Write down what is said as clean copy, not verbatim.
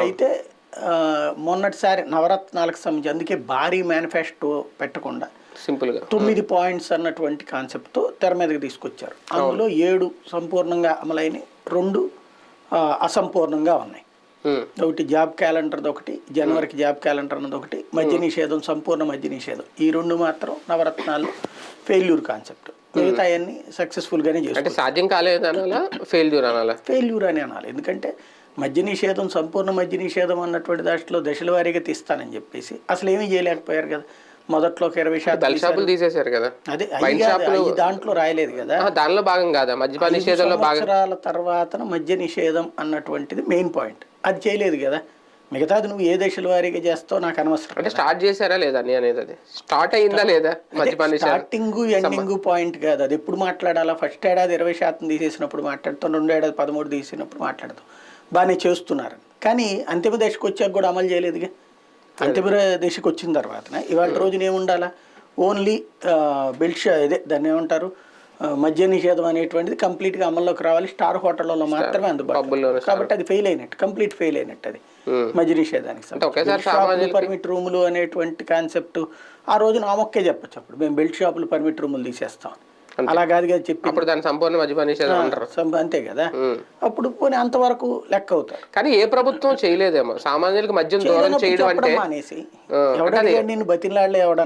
అయితే మొన్నటిసారి నవరత్నాలకు సంబంధించి అందుకే భారీ మేనిఫెస్టో పెట్టకుండా సింపుల్గా 9 పాయింట్స్ అన్నటువంటి కాన్సెప్ట్తో తెర మీదకి తీసుకొచ్చారు. అందులో 7 సంపూర్ణంగా అమలైన 2 అసంపూర్ణంగా ఉన్నాయి. ఒకటి జాబ్ క్యాలెండర్ది, ఒకటి జనవరికి జాబ్ క్యాలెండర్ అన్నది, ఒకటి మద్య నిషేధం, సంపూర్ణ మద్య నిషేధం. ఈ 2 మాత్రం నవరత్నాలు ఫెయిల్యూర్ కాన్సెప్ట్. మిగతా అన్ని సక్సెస్ఫుల్గానే చేస్తారు. సాధ్యం కాలేదనాలా, ఫెయిల్యూర్ అనాలా? ఫెయిల్యూర్ అని అనాలి. ఎందుకంటే మద్య నిషేధం, సంపూర్ణ మద్య నిషేధం అన్నటువంటి దాంట్లో దశల వారీగా తీస్తానని చెప్పేసి అసలు ఏమీ చేయలేకపోయారు కదా. మొదట్లో 20% షాపులు తీసేశారు కదా. అదే దాంట్లో రాయలేదు కదా. దానిలో భాగం కాదా మద్యపాన నిషేధంలో భాగం? సంవత్సరాల తర్వాత మద్య నిషేధం అన్నటువంటిది మెయిన్ పాయింట్. అది చేయలేదు కదా. మిగతాది నువ్వు ఏ దశల వారీగా చేస్తావు నాకు అనవసరం. అంటే స్టార్ట్ చేశారా లేదా అని అనేది, అది స్టార్ట్ అయిందా లేదా? మద్యపాన స్టార్టింగ్ ఎండింగ్ పాయింట్ కాదు. అది ఎప్పుడు మాట్లాడాలా? ఫస్ట్ ఏడాది 20% తీసేసినప్పుడు మాట్లాడుతాం, 2 ఏడాది 13 తీసినప్పుడు మాట్లాడతాం. బాగానే చేస్తున్నారు. కానీ అంతిమ దశకు వచ్చాక కూడా అమలు చేయలేదుగా. అంతిమ దశకు వచ్చిన తర్వాత ఇవాళ రోజున ఏముండాలా? ఓన్లీ ఇదే దాన్ని ఏమంటారు, మద్య నిషేధం అనేటువంటిది కంప్లీట్గా అమల్లోకి రావాలి. స్టార్ హోటళ్లలో మాత్రమే అందుబాటులో. కాబట్టి అది ఫెయిల్ అయినట్టు, కంప్లీట్ ఫెయిల్ అయినట్టు అది మద్య నిషేధానికి. పర్మిట్ రూములు అనేటువంటి కాన్సెప్ట్ ఆ రోజున ఆ మొక్కే చెప్పచ్చు. అప్పుడు మేము బెల్ట్ షాపులు పర్మిట్ రూములు తీసేస్తాం, అలా కాదు కదా చెప్పి. అప్పుడు దాని సంపూర్ణ మద్యపాన నిషేధం అంటారు. అంతే కదా. అప్పుడు పోనీ అంతవరకు లెక్క అవుతారు. కానీ ఏ ప్రభుత్వం చేయలేదేమో సామాన్యులకు మద్యం దూరం చేయడం అంటే. మానేసి ఎవడన్నా నిన్ను బతిలాడలే ఎవడన్నా